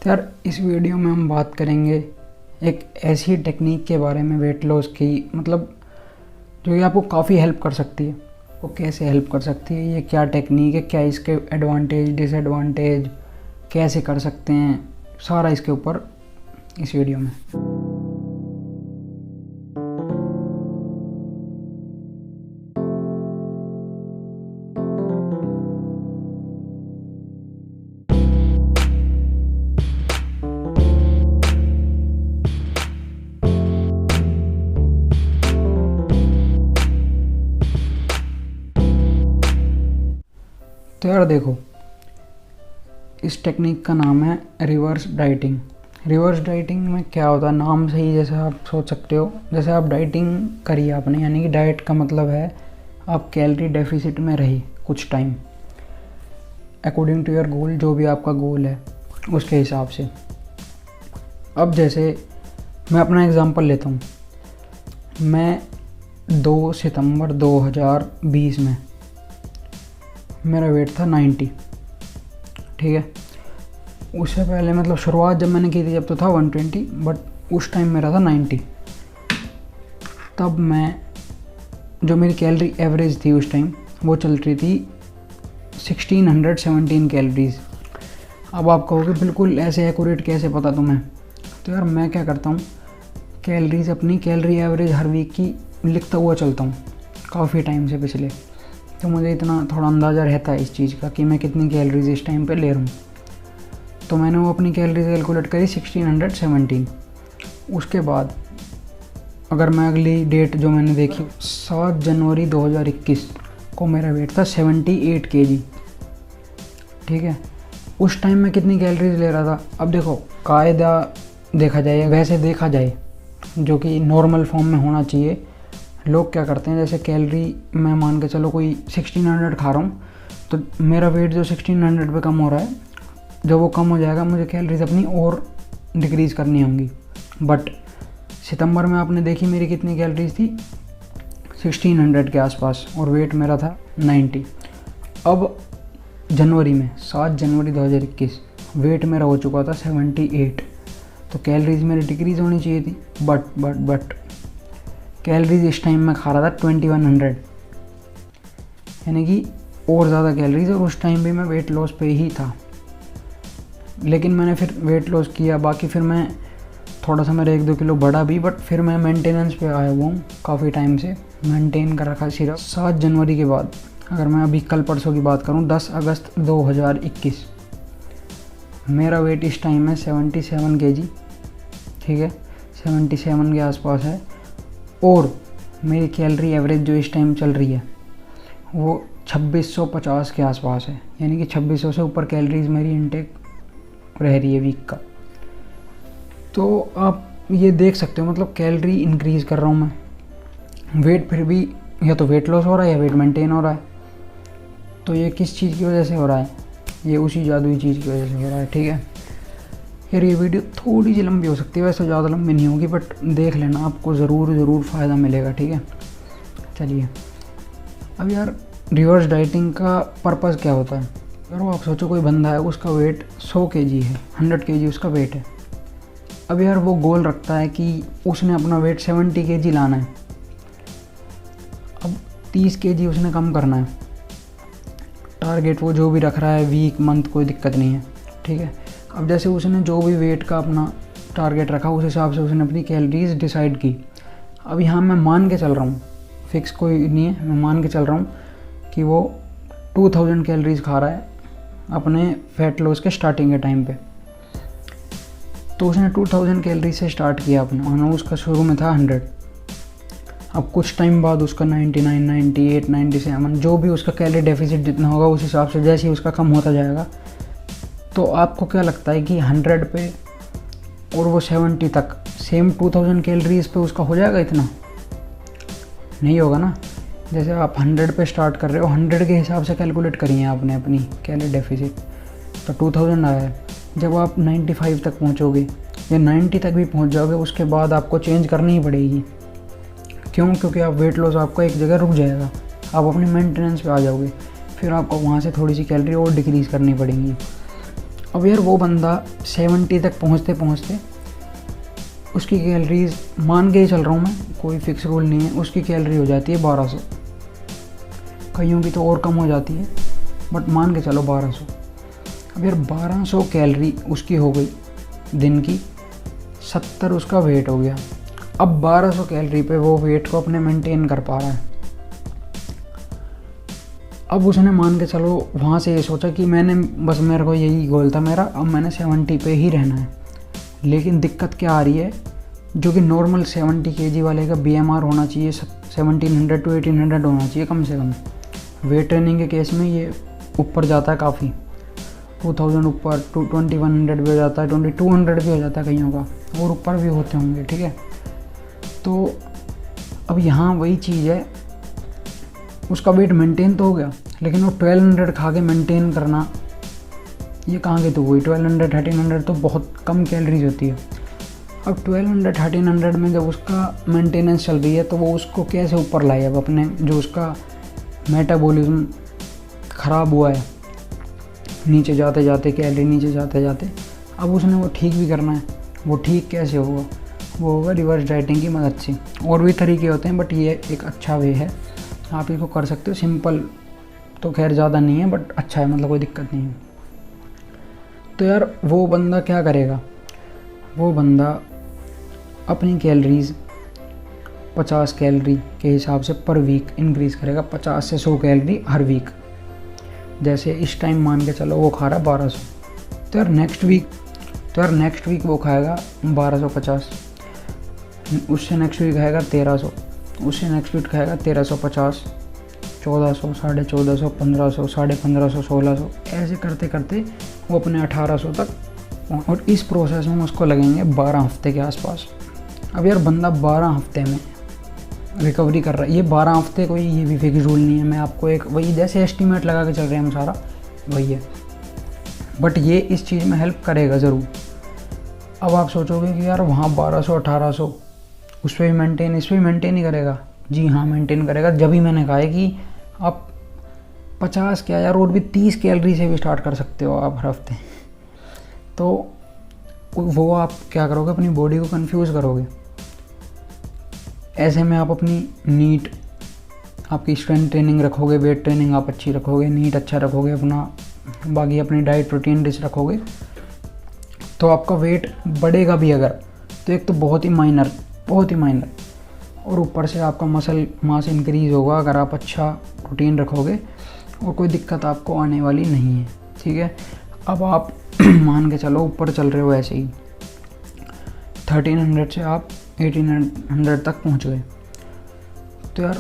तो यार इस वीडियो में हम बात करेंगे एक ऐसी टेक्निक के बारे में वेट लॉस की, मतलब जो ये आपको काफ़ी हेल्प कर सकती है। वो कैसे हेल्प कर सकती है, ये क्या टेक्निक है, क्या इसके एडवांटेज डिसएडवांटेज, कैसे कर सकते हैं, सारा इसके ऊपर इस वीडियो में। तो यार देखो, इस टेक्निक का नाम है रिवर्स डाइटिंग। रिवर्स डाइटिंग में क्या होता है, नाम से ही जैसे आप सोच सकते हो, जैसे आप डाइटिंग करी आपने, यानी कि डाइट का मतलब है आप कैलोरी डेफिसिट में रही कुछ time according to your goal, जो भी आपका गोल है उसके हिसाब से। अब जैसे मैं अपना एग्जांपल लेता हूँ, मैं 2 सितंबर 2020 में मेरा वेट था 90, ठीक है। उससे पहले मतलब शुरुआत जब मैंने की थी जब तो था 120, बट उस टाइम मेरा था 90। तब मैं जो मेरी कैलोरी एवरेज थी उस टाइम वो चल रही थी 1617 कैलोरीज। अब आप कहोगे बिल्कुल ऐसे एक्यूरेट कैसे पता तुम्हें? तो यार मैं क्या करता हूँ, कैलोरीज अपनी कैलोरी एवरेज हर वीक की लिखता हुआ चलता हूँ काफ़ी टाइम से पिछले, तो मुझे इतना थोड़ा अंदाज़ा रहता है इस चीज़ का कि मैं कितनी कैलोरीज इस टाइम पे ले रहा हूँ। तो मैंने वो अपनी कैलोरीज कैलकुलेट करी 1617। उसके बाद अगर मैं अगली डेट जो मैंने देखी 7 जनवरी 2021 को मेरा वेट था 78 kg, ठीक है। उस टाइम मैं कितनी कैलोरीज ले रहा था? अब देखो, कायदा देखा जाए, वैसे देखा जाए जो कि नॉर्मल फॉर्म में होना चाहिए, लोग क्या करते हैं, जैसे कैलोरी मैं मान के चलो कोई 1600 खा रहा हूँ, तो मेरा वेट जो 1600 पे कम हो रहा है, जब वो कम हो जाएगा मुझे कैलोरीज अपनी और डिक्रीज़ करनी होंगी। बट सितंबर में आपने देखी मेरी कितनी कैलोरीज थी, 1600 के आसपास, और वेट मेरा था 90। अब जनवरी में 7 जनवरी 2021 वेट मेरा हो चुका था 78, तो कैलोरीज मेरी डिक्रीज़ होनी चाहिए थी। बट कैलोरीज इस टाइम में खा रहा था 2100, यानी कि और ज़्यादा कैलोरीज, और उस टाइम भी मैं वेट लॉस पे ही था। लेकिन मैंने फिर वेट लॉस किया, बाकी फिर मैं थोड़ा सा मेरा 1-2 किलो बढ़ा भी, बट फिर मैं मेंटेनेंस पे आया हुआ हूँ, काफ़ी टाइम से मेंटेन कर रखा सिर्फ। 7 जनवरी के बाद अगर मैं अभी कल परसों की बात करूँ, 10 अगस्त 2021 मेरा वेट इस टाइम है 77 kg, ठीक है, 77 के आसपास है। और मेरी कैलोरी एवरेज जो इस टाइम चल रही है वो 2650 के आसपास है, यानी कि 2600 से ऊपर कैलोरीज मेरी इनटेक रह रही है वीक का। तो आप ये देख सकते हो, मतलब कैलोरी इंक्रीज़ कर रहा हूँ मैं, वेट फिर भी या तो वेट लॉस हो रहा है या वेट मेंटेन हो रहा है। तो ये किस चीज़ की वजह से हो रहा है? ये उसी जादुई चीज़ की वजह से हो रहा है, ठीक है। यार ये वीडियो थोड़ी सी लंबी हो सकती है, वैसे ज़्यादा लंबी नहीं होगी, बट देख लेना, आपको ज़रूर फ़ायदा मिलेगा, ठीक है। चलिए, अब यार रिवर्स डाइटिंग का पर्पज़ क्या होता है? अगर वो आप सोचो कोई बंदा है, उसका वेट 100 kg है, 100 kg उसका वेट है। अब यार वो गोल रखता है कि उसने अपना वेट 70 kg लाना है, अब 30 kg उसने कम करना है। टारगेट वो जो भी रख रहा है, वीक मंथ, कोई दिक्कत नहीं है, ठीक है। अब जैसे उसने जो भी वेट का अपना टारगेट रखा, उस हिसाब से उसने अपनी कैलोरीज डिसाइड की। अब यहाँ मैं मान के चल रहा हूँ, फिक्स कोई नहीं है, मैं मान के चल रहा हूँ कि वो 2000 कैलोरीज खा रहा है अपने फैट लॉस के स्टार्टिंग के टाइम पे। तो उसने 2000 कैलोरीज से स्टार्ट किया अपना, मानो उसका शुरू में था 100। अब कुछ टाइम बाद उसका 99, 98, 97, जो भी उसका कैलोरी डेफिसिट जितना होगा उस हिसाब से जैसे ही उसका कम होता जाएगा, तो आपको क्या लगता है कि 100 पे और वो 70 तक सेम 2000 कैलोरीज पे उसका हो जाएगा? इतना नहीं होगा ना। जैसे आप 100 पे स्टार्ट कर रहे हो, 100 के हिसाब से कैलकुलेट करिए आपने अपनी कैलोरी डेफिसिट, तो 2000 आया है। जब आप 95 तक पहुंचोगे या 90 तक भी पहुंच जाओगे, उसके बाद आपको चेंज करनी ही पड़ेगी। क्यों? क्योंकि आप वेट लॉस आपका एक जगह रुक जाएगा, आप अपनी मेंटेनेंस पे आ जाओगे, फिर आपको वहाँ से थोड़ी सी कैलोरी और डिक्रीज़ करनी पड़ेंगी। अब यार वो बंदा 70 तक पहुँचते पहुँचते उसकी कैलोरीज, मान के ही चल रहा हूँ मैं, कोई फिक्स रूल नहीं है, उसकी कैलोरी हो जाती है 1200, कईयों की तो और कम हो जाती है, बट मान के चलो 1200। अब यार 1200 कैलोरी उसकी हो गई दिन की, 70 उसका वेट हो गया। अब 1200 कैलोरी पे वो वेट को अपने मेंटेन कर पा रहा है। अब उसने मान के चलो वहाँ से ये सोचा कि मैंने बस, मेरे को यही गोल था मेरा, अब मैंने 70 पे ही रहना है। लेकिन दिक्कत क्या आ रही है, जो कि नॉर्मल 70 kg वाले का BMR होना चाहिए 1700 to 1800 होना चाहिए कम से कम। वेट ट्रेनिंग के केस में ये ऊपर जाता है काफ़ी, 2000 ऊपर, 2100 भी हो जाता है, 2200 भी हो जाता है कईयों का, और ऊपर भी होते होंगे, ठीक है। तो अब यहाँ वही चीज़ है, उसका वेट मेंटेन तो हो गया, लेकिन वो 1200 खा के मेंटेन करना, ये कहाँ के तो हुई। 1200 1300 तो बहुत कम कैलोरीज होती है। अब 1200 1300 में जब उसका मेंटेनेंस चल रही है, तो वो उसको कैसे ऊपर लाए। अब अपने जो उसका मेटाबॉलिज्म ख़राब हुआ है, नीचे जाते जाते कैलोरी नीचे जाते जाते, अब उसने वो ठीक भी करना है। वो ठीक कैसे होगा, वो होगा रिवर्स डाइटिंग की मदद से। और भी तरीके होते हैं, बट ये एक अच्छा वे है, आप इसको कर सकते हो। सिंपल तो खैर ज़्यादा नहीं है, बट अच्छा है, मतलब कोई दिक्कत नहीं है। तो यार वो बंदा क्या करेगा, वो बंदा अपनी कैलोरीज 50 कैलोरी के हिसाब से पर वीक इंक्रीज़ करेगा, 50 से 100 कैलोरी हर वीक। जैसे इस टाइम मान के चलो वो खा रहा है 1200, तो यार नेक्स्ट वीक वो खाएगा 1250, उससे नेक्स्ट वीक खाएगा 1300, उससे नेक्स्ट वीक खाएगा 1350, 1400, 1450, 1500, 1550, 1600, ऐसे करते करते वो अपने 1800 तक। और इस प्रोसेस में उसको लगेंगे 12 हफ्ते के आसपास। अब यार बंदा 12 हफ्ते में रिकवरी कर रहा है। ये 12 हफ्ते कोई ये भी फिक्स रूल नहीं है, मैं आपको एक वही जैसे एस्टीमेट लगा के चल रहे हैं हम, सारा वही है, बट ये इस चीज़ में हेल्प करेगा ज़रूर। अब आप सोचोगे कि यार वहाँ 1200 1800 उस पर भी मेंटेन, इस पर भी मेंटेन ही करेगा। जी हाँ, मेंटेन करेगा। जब ही मैंने कहा है कि आप 50 क्या यार, और भी 30 कैलोरी से भी स्टार्ट कर सकते हो आप हर हफ्ते। तो वो आप क्या करोगे, अपनी बॉडी को कंफ्यूज करोगे। ऐसे में आप अपनी नीट, आपकी स्ट्रेंथ ट्रेनिंग रखोगे, वेट ट्रेनिंग आप अच्छी रखोगे, नीट अच्छा रखोगे अपना, बाकी अपनी डाइट प्रोटीन रिच रखोगे, तो आपका वेट बढ़ेगा भी अगर, तो एक तो बहुत ही माइनर, और ऊपर से आपका मसल मास इंक्रीज़ होगा अगर आप अच्छा प्रोटीन रखोगे, और कोई दिक्कत आपको आने वाली नहीं है, ठीक है। अब आप मान के चलो ऊपर चल रहे हो ऐसे ही, 1300 से आप 1800 तक पहुंच गए, तो यार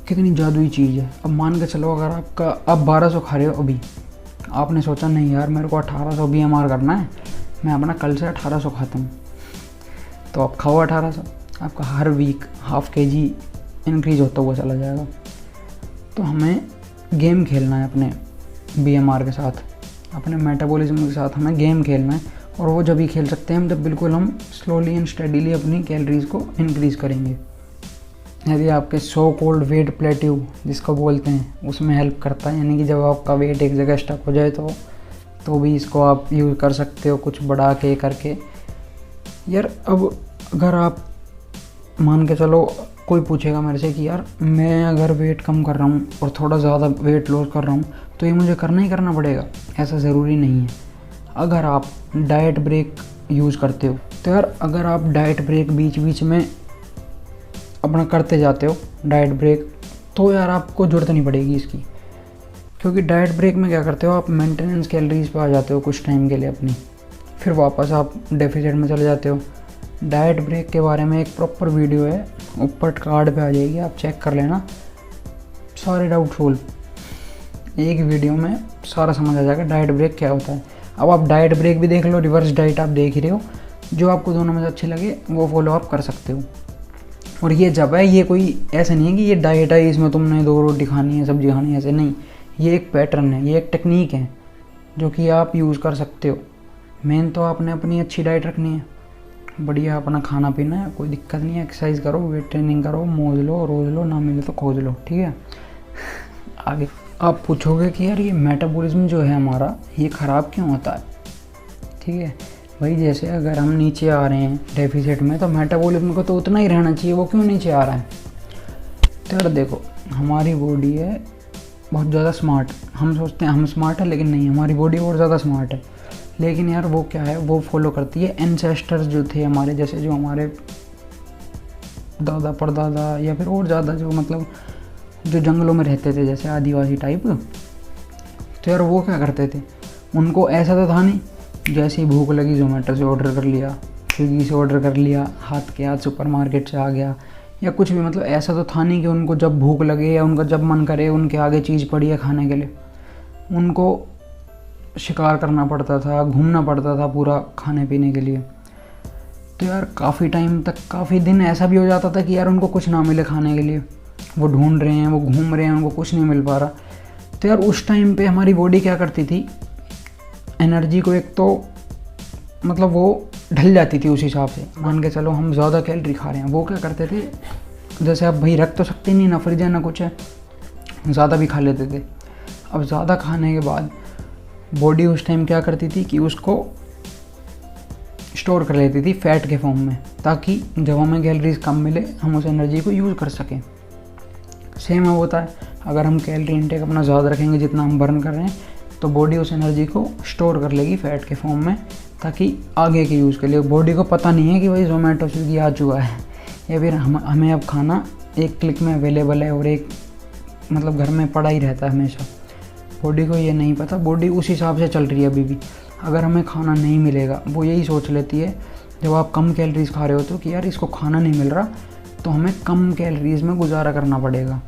कितनी जादुई चीज़ है। अब मान के चलो अगर आपका आप 1200 खा रहे हो, अभी आपने सोचा नहीं यार मेरे को 1800 BMR करना है, मैं अपना कल से 1800 खाता हूँ, तो आप खाओ 1800, आपका हर वीक ½ kg इंक्रीज होता हुआ चला जाएगा। तो हमें गेम खेलना है अपने BMR के साथ, अपने मेटाबॉलिज्म के साथ हमें गेम खेलना है। और वो जब ही खेल सकते हैं हम, जब बिल्कुल हम स्लोली एंड स्टेडीली अपनी कैलोरीज को इंक्रीज़ करेंगे। यदि आपके सो कॉल्ड वेट प्लेट्यू जिसको बोलते हैं, उसमें हेल्प करता है, यानी कि जब आपका वेट एक जगह स्टक हो जाए तो भी इसको आप यूज़ कर सकते हो, कुछ बढ़ा के करके। यार अब अगर आप मान के चलो, कोई पूछेगा मेरे से कि यार मैं अगर वेट कम कर रहा हूँ और थोड़ा ज़्यादा वेट लॉस कर रहा हूँ, तो ये मुझे करना ही करना पड़ेगा, ऐसा ज़रूरी नहीं है। अगर आप डाइट ब्रेक यूज़ करते हो, तो यार अगर आप डाइट ब्रेक बीच बीच में अपना करते जाते हो डाइट ब्रेक, तो यार आपको ज़रूरत नहीं पड़ेगी इसकी, क्योंकि डाइट ब्रेक में क्या करते हो, आप मेंटेनेंस कैलोरीज पे आ जाते हो कुछ टाइम के लिए अपनी, फिर वापस आप डेफिसिट में चले जाते हो। डाइट ब्रेक के बारे में एक प्रॉपर वीडियो है, ऊपर कार्ड पे आ जाएगी, आप चेक कर लेना, सारे डाउट सोल्व, एक वीडियो में सारा समझ आ जाएगा डाइट ब्रेक क्या होता है। अब आप डाइट ब्रेक भी देख लो, रिवर्स डाइट आप देख ही रहे हो, जो आपको दोनों में अच्छे लगे वो फॉलो आप कर सकते हो। और ये जब है, ये कोई ऐसा नहीं है कि ये डाइट है इसमें तुमने 2 रोटी खानी है, सब्जी खानी है, ऐसे नहीं। ये एक पैटर्न है, ये एक टेक्निक है जो कि आप यूज़ कर सकते हो। मेन तो आपने अपनी अच्छी डाइट रखनी है, बढ़िया अपना खाना पीना है, कोई दिक्कत नहीं है, एक्सरसाइज करो, वेट ट्रेनिंग करो, मौज लो, रोज़ लो, ना मिले तो खोज लो, ठीक है। आगे आप पूछोगे कि यार ये मेटाबॉलिज्म जो है हमारा, ये ख़राब क्यों होता है। ठीक है भाई। जैसे अगर हम नीचे आ रहे हैं डेफिसिट में, तो मेटाबॉलिज्म को तो उतना ही रहना चाहिए, वो क्यों नीचे आ रहा है? तो यार देखो, हमारी बॉडी है बहुत ज़्यादा स्मार्ट। हम सोचते हैं हम स्मार्ट है, लेकिन नहीं, हमारी बॉडी और ज़्यादा स्मार्ट है। लेकिन यार वो क्या है, वो फॉलो करती है एंसेस्टर्स जो थे हमारे, जैसे जो हमारे दादा परदादा या फिर और ज़्यादा जो मतलब जो जंगलों में रहते थे, जैसे आदिवासी टाइप। तो यार वो क्या करते थे, उनको ऐसा तो था नहीं जैसे ही भूख लगी जोमेटो से ऑर्डर कर लिया, स्विगी से ऑर्डर कर लिया, हाथ के हाथ सुपरमार्केट से आ गया या कुछ भी। मतलब ऐसा तो था नहीं कि उनको जब भूख लगे या उनका जब मन करे उनके आगे चीज़ पड़ी है खाने के लिए। उनको शिकार करना पड़ता था, घूमना पड़ता था पूरा खाने पीने के लिए। तो यार काफ़ी टाइम तक, काफ़ी दिन ऐसा भी हो जाता था कि यार उनको कुछ ना मिले खाने के लिए। वो ढूंढ रहे हैं, वो घूम रहे हैं, उनको कुछ नहीं मिल पा रहा। तो यार उस टाइम पे हमारी बॉडी क्या करती थी, एनर्जी को एक तो मतलब वो ढल जाती थी उस हिसाब से। मान के चलो हम ज़्यादा कैलोरी खा रहे हैं, वो क्या करते थे, जैसे अब भाई रख तो सकते नहीं, ना फ्रिज है ना कुछ है, ज़्यादा भी खा लेते थे। अब ज़्यादा खाने के बाद बॉडी उस टाइम क्या करती थी कि उसको स्टोर कर लेती थी फैट के फॉर्म में, ताकि जब हमें कैलोरीज कम मिले हम उस एनर्जी को यूज़ कर सकें। सेम अब होता है, अगर हम कैलोरी इंटेक अपना ज़्यादा रखेंगे जितना हम बर्न कर रहे हैं, तो बॉडी उस एनर्जी को स्टोर कर लेगी फैट के फॉर्म में, ताकि आगे के यूज़ के लिए। बॉडी को पता नहीं है कि भाई जोमेटो स्विगी आ चुका है या फिर हमें अब खाना एक क्लिक में अवेलेबल है और एक मतलब घर में पड़ा ही रहता है हमेशा। बॉडी को ये नहीं पता, बॉडी उस हिसाब से चल रही है अभी भी। अगर हमें खाना नहीं मिलेगा, वो यही सोच लेती है जब आप कम कैलोरीज खा रहे हो तो कि यार इसको खाना नहीं मिल रहा, तो हमें कम कैलोरीज में गुजारा करना पड़ेगा।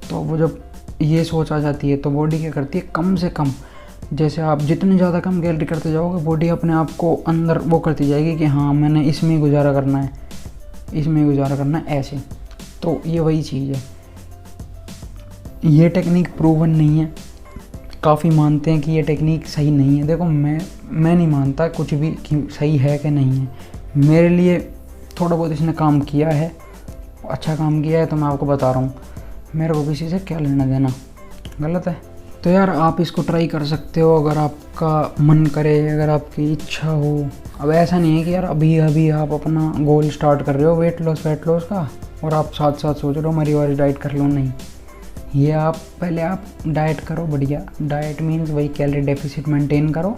तो वो जब ये सोच आ जाती है तो बॉडी क्या करती है, कम से कम, जैसे आप जितने ज़्यादा कम कैलोरी करते जाओगे, बॉडी अपने आप को अंदर वो करती जाएगी कि हाँ मैंने इसमें ही गुजारा करना है, इसमें ही गुजारा करना है, ऐसे। तो ये वही चीज़ है। ये टेक्निक प्रूवन नहीं है, काफ़ी मानते हैं कि ये टेक्निक सही नहीं है। देखो मैं नहीं मानता कुछ भी कि सही है कि नहीं है। मेरे लिए थोड़ा बहुत इसने काम किया है, अच्छा काम किया है, तो मैं आपको बता रहा हूँ। मेरे को किसी से क्या लेना देना, गलत है। तो यार आप इसको ट्राई कर सकते हो अगर आपका मन करे, अगर आपकी इच्छा हो। अब ऐसा नहीं है कि यार अभी आप अपना गोल स्टार्ट कर रहे हो वेट लॉस का, और आप साथ साथ सोच रहे हो मैं रिवर्स डाइट कर लूँ। नहीं, ये आप पहले आप डाइट करो बढ़िया। डाइट मीन्स वही कैलोरी डेफिसिट मेंटेन करो।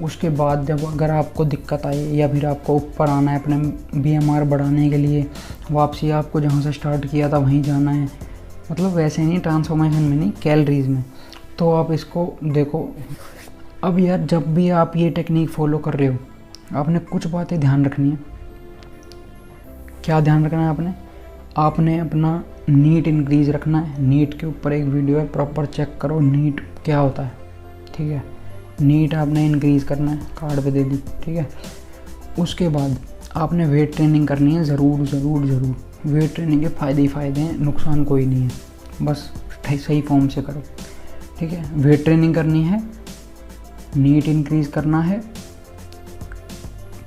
उसके बाद जब अगर आपको दिक्कत आए या फिर आपको ऊपर आना है अपने BMR बढ़ाने के लिए, वापसी आपको जहाँ से स्टार्ट किया था वहीं जाना है, मतलब वैसे नहीं, ट्रांसफॉर्मेशन में नहीं, कैलोरीज में, तो आप इसको देखो। अब यार जब भी आप ये टेक्निक फॉलो कर रहे हो, आपने कुछ बातें ध्यान रखनी है। क्या ध्यान रखना है आपने अपना नीट इंक्रीज़ रखना है। नीट के ऊपर एक वीडियो है, प्रॉपर चेक करो नीट क्या होता है, ठीक है। नीट आपने इंक्रीज़ करना है, कार्ड पे दे दी, ठीक है। उसके बाद आपने वेट ट्रेनिंग करनी है, ज़रूर। वेट ट्रेनिंग के फ़ायदे ही फ़ायदे हैं, नुकसान कोई नहीं है, बस सही फॉर्म से करो, ठीक है। वेट ट्रेनिंग करनी है, नीट इंक्रीज़ करना है,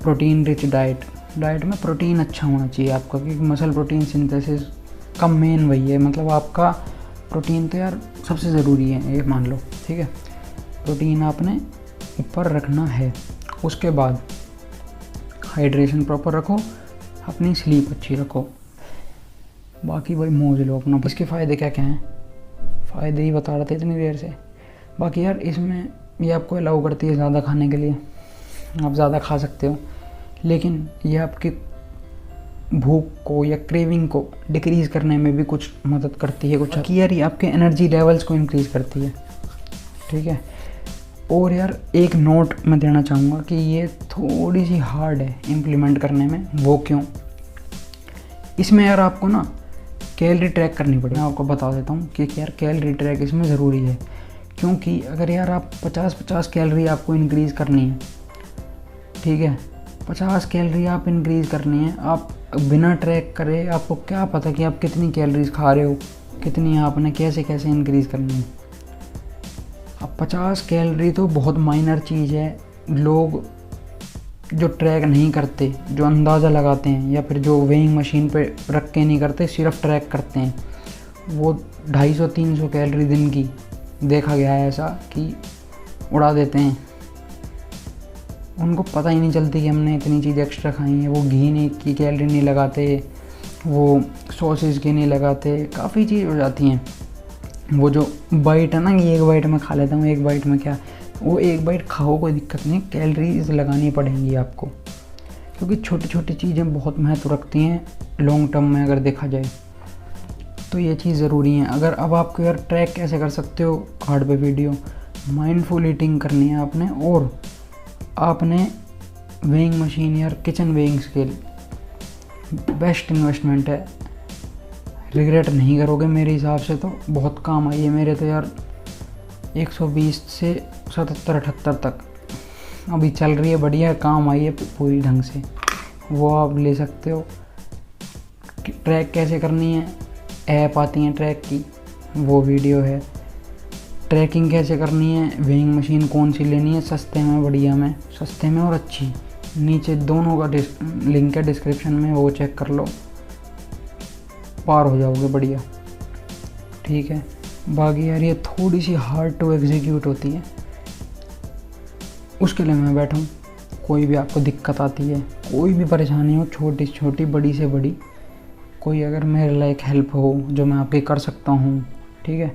प्रोटीन रिच डाइट में प्रोटीन अच्छा होना चाहिए आपका, क्योंकि मसल प्रोटीन सिंथेसिस का मेन वही है। मतलब आपका प्रोटीन तो यार सबसे ज़रूरी है, ये मान लो, ठीक है। प्रोटीन आपने ऊपर रखना है। उसके बाद हाइड्रेशन प्रॉपर रखो, अपनी स्लीप अच्छी रखो, बाकी भाई मौज लो अपना। इसके फ़ायदे क्या क्या हैं, फ़ायदे ही बता रहे थे इतनी देर से। बाकी यार इसमें ये आपको अलाउ करती है ज़्यादा खाने के लिए, आप ज़्यादा खा सकते हो, लेकिन ये आपकी भूख को या क्रेविंग को डिक्रीज़ करने में भी कुछ मदद करती है। कुछ कि यार ये आपके एनर्जी लेवल्स को इंक्रीज़ करती है, ठीक है। और यार एक नोट मैं देना चाहूँगा कि ये थोड़ी सी हार्ड है इम्प्लीमेंट करने में। वो क्यों, इसमें यार आपको ना कैलोरी ट्रैक करनी पड़ेगी। मैं आपको बता देता हूँ कि यार कैलोरी ट्रैक इसमें ज़रूरी है, क्योंकि अगर यार आप 50 कैलोरी आपको इंक्रीज़ करनी है, ठीक है, 50 कैलोरी आप इंक्रीज़ करनी है, आप बिना ट्रैक करे आपको क्या पता कि आप कितनी कैलोरीज खा रहे हो, कितनी आपने कैसे इंक्रीज़ करनी है। अब 50 कैलोरी तो बहुत माइनर चीज़ है। लोग जो ट्रैक नहीं करते, जो अंदाज़ा लगाते हैं या फिर जो वेइंग मशीन पे रख के नहीं करते, सिर्फ ट्रैक करते हैं, वो 250-300 कैलोरी दिन की देखा गया है ऐसा कि उड़ा देते हैं। उनको पता ही नहीं चलती कि हमने इतनी चीज़ एक्स्ट्रा खाई है। वो घी नहीं की कैलोरी नहीं लगाते, वो सॉसेज की नहीं लगाते, काफ़ी चीज़ हो जाती हैं। वो जो बाइट है ना कि एक बाइट में खा लेता हूँ, एक बाइट में क्या, वो एक बाइट खाओ कोई दिक्कत नहीं, कैलोरीज लगानी पड़ेंगी आपको, क्योंकि छोटी छोटी चीज़ें बहुत महत्व रखती हैं लॉन्ग टर्म में अगर देखा जाए तो ये चीज़ ज़रूरी है। अगर अब आपको यार ट्रैक कैसे कर सकते हो कार्ड पे वीडियो, माइंडफुल ईटिंग करनी है आपने, और आपने वेइंग मशीन या kitchen weighing scale best investment है, रिग्रेट नहीं करोगे मेरे हिसाब से। तो बहुत काम आई है मेरे तो यार, 120 से 77-78 तक अभी चल रही है, बढ़िया काम आई है पूरी ढंग से, वो आप ले सकते हो। ट्रैक कैसे करनी है, ऐप आती हैं ट्रैक की, वो वीडियो है। ट्रैकिंग कैसे करनी है, वेइंग मशीन कौन सी लेनी है सस्ते में बढ़िया में, सस्ते में और अच्छी, नीचे दोनों का लिंक है डिस्क्रिप्शन में, वो चेक कर लो, पार हो जाओगे बढ़िया। ठीक है, बाकी यार ये थोड़ी सी हार्ड टू एग्जीक्यूट होती है, उसके लिए मैं बैठा हूँ। कोई भी आपको दिक्कत आती है, कोई भी परेशानी हो, छोटी छोटी बड़ी से बड़ी, कोई अगर मेरे लायक हेल्प हो जो मैं आपकी कर सकता हूँ, ठीक है,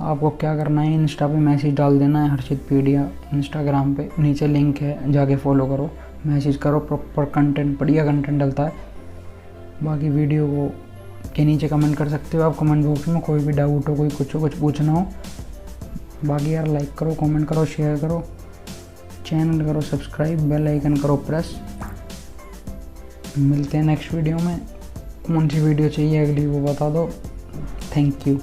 आपको क्या करना है, इंस्टा पे मैसेज डाल देना है हर्षित पीडिया, इंस्टाग्राम पे नीचे लिंक है, जाके फॉलो करो, मैसेज करो, प्रॉपर कंटेंट, बढ़िया कंटेंट डलता है। बाकी वीडियो को के नीचे कमेंट कर सकते हो आप, कमेंट बॉक्स में कोई भी डाउट हो, कोई कुछ पूछना हो। बाकी यार लाइक करो, कमेंट करो, शेयर करो, चैनल करो सब्सक्राइब, बेल आइकन करो प्रेस। मिलते हैं नेक्स्ट वीडियो में, कौन सी वीडियो चाहिए अगली वो बता दो। Thank you.